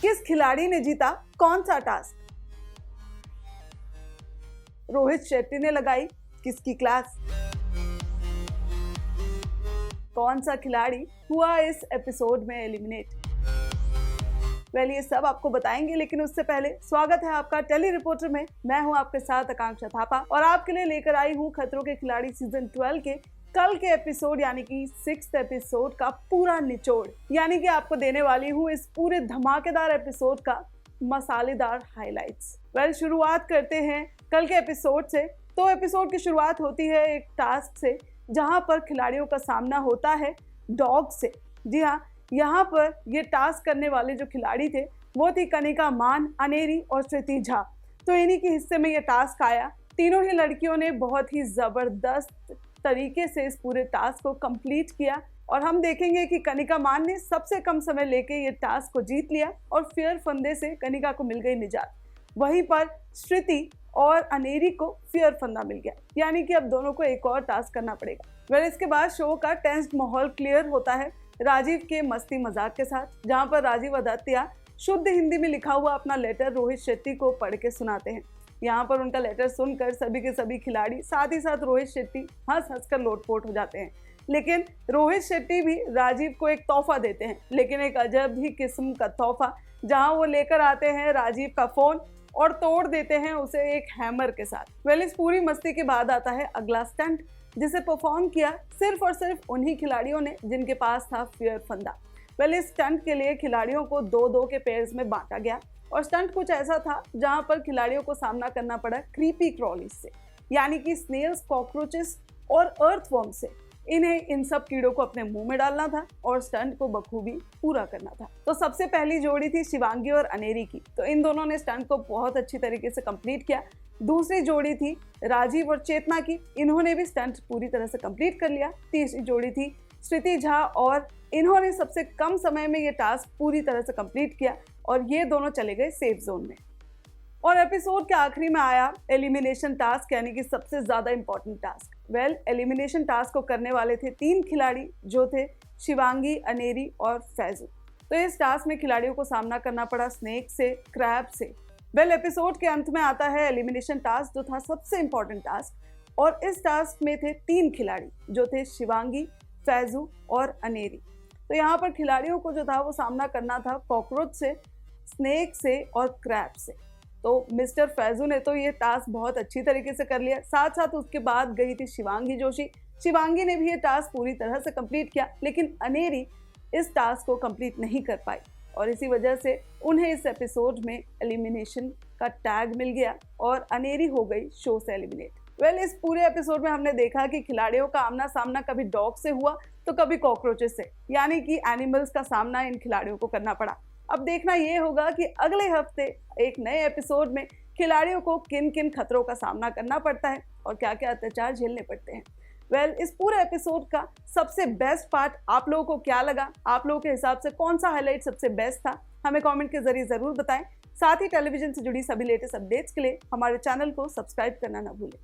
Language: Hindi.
किस खिलाड़ी ने जीता कौन सा टास्क? रोहित शेट्टी ने लगाई किसकी क्लास? कौन सा खिलाड़ी हुआ इस एपिसोड में एलिमिनेट? ये सब आपको बताएंगे, लेकिन उससे पहले स्वागत है आपका टेली रिपोर्टर में। मैं हूं आपके साथ आकांक्षा थापा और आपके लिए लेकर आई हूं खतरों के खिलाड़ी सीजन 12 के कल के एपिसोड यानी कि 6th एपिसोड का पूरा निचोड़। यानी कि आपको देने वाली हूं इस पूरे धमाकेदार एपिसोड का मसालेदार हाइलाइट्स। शुरुआत करते हैं कल के एपिसोड से। तो एपिसोड की शुरुआत होती है एक टास्क से, जहां पर खिलाड़ियों का सामना होता है डॉग से। जी हाँ, यहाँ पर ये टास्क करने वाले जो खिलाड़ी थे वो थी कनिका मान, अनेरी और श्रुति झा। तो इन्हीं के हिस्से में ये टास्क आया। तीनों ही लड़कियों ने बहुत ही ज़बरदस्त तरीके से इस पूरे टास्क को कंप्लीट किया और हम देखेंगे कि कनिका मान ने सबसे कम समय लेके ये टास्क को जीत लिया और फेयर फंदे से कनिका को मिल गई निजात। वहीं पर श्रुति और अनेरी को फेयर फंदा मिल गया, यानी कि अब दोनों को एक और टास्क करना पड़ेगा। इसके बाद शो का टेंस्ड माहौल क्लियर होता है राजीव के मस्ती मजाक के साथ, जहां पर राजीव आदित्य शुद्ध हिंदी में लिखा हुआ अपना लेटर रोहित शेट्टी को पढ़ के सुनाते हैं। यहाँ पर उनका लेटर सुनकर सभी के सभी खिलाड़ी, साथ ही साथ रोहित शेट्टी हंस कर लोटपोट हो जाते हैं। लेकिन रोहित शेट्टी भी राजीव को एक तोहफा देते हैं, लेकिन एक अजब ही किस्म का तोहफा, जहां वो लेकर आते हैं राजीव का फोन और तोड़ देते हैं उसे एक हैमर के साथ। इस पूरी मस्ती के बाद आता है अगला स्टंट, जिसे परफॉर्म किया सिर्फ और सिर्फ उन्हीं खिलाड़ियों ने जिनके पास था फेयर फंदा। इस स्टंट के लिए खिलाड़ियों को 2-2 के पेयर्स में बांटा गया और स्टंट कुछ ऐसा था जहां पर खिलाड़ियों को सामना करना पड़ा क्रीपी क्रॉलीज से, यानी कि स्नेल्स, कॉकरोचेस और अर्थवर्म से। इन्हें इन सब कीड़ों को अपने मुंह में डालना था और स्टंट को बखूबी पूरा करना था। तो सबसे पहली जोड़ी थी शिवांगी और अनेरी की, तो इन दोनों ने स्टंट को बहुत अच्छी तरीके से कंप्लीट किया। दूसरी जोड़ी थी राजीव और चेतना की, इन्होंने भी स्टंट पूरी तरह से कंप्लीट कर लिया। तीसरी जोड़ी थी श्रुति झा और इन्होंने सबसे कम समय में ये टास्क पूरी तरह से कंप्लीट किया और ये दोनों चले गए सेफ जोन में। और एपिसोड के आखिरी में आया एलिमिनेशन टास्क, यानी कि सबसे ज़्यादा इंपॉर्टेंट टास्क। एलिमिनेशन टास्क को करने वाले थे 3 खिलाड़ी, जो थे शिवांगी, अनेरी और फैजू। तो इस टास्क में खिलाड़ियों को सामना करना पड़ा स्नेक से, क्रैब से। एपिसोड के अंत में आता है एलिमिनेशन टास्क, जो था सबसे इंपॉर्टेंट टास्क। और इस टास्क में थे 3 खिलाड़ी, जो थे शिवांगी, फैजू और अनेरी। तो यहाँ पर खिलाड़ियों को जो था वो सामना करना था कॉकरोच से, स्नेक से और क्रैब से। तो मिस्टर फैजू ने तो ये टास्क बहुत अच्छी तरीके से कर लिया। साथ साथ उसके बाद गई थी शिवांगी जोशी। शिवांगी ने भी ये टास्क पूरी तरह से कंप्लीट किया, लेकिन अनेरी इस टास्क को कंप्लीट नहीं कर पाई और इसी वजह से उन्हें इस एपिसोड में एलिमिनेशन का टैग मिल गया और अनेरी हो गई शो से एलिमिनेट। इस पूरे एपिसोड में हमने देखा कि खिलाड़ियों का आमना सामना कभी डॉग से हुआ तो कभी कॉकरोचेस से, यानी कि एनिमल्स का सामना इन खिलाड़ियों को करना पड़ा। अब देखना ये होगा कि अगले हफ्ते एक नए एपिसोड में खिलाड़ियों को किन किन खतरों का सामना करना पड़ता है और क्या क्या अत्याचार झेलने पड़ते हैं। इस पूरे एपिसोड का सबसे बेस्ट पार्ट आप लोगों को क्या लगा? आप लोगों के हिसाब से कौन सा हाईलाइट सबसे बेस्ट था? हमें कमेंट के जरिए ज़रूर बताएं। साथ ही टेलीविजन से जुड़ी सभी लेटेस्ट अपडेट्स के लिए हमारे चैनल को सब्सक्राइब करना ना भूलें।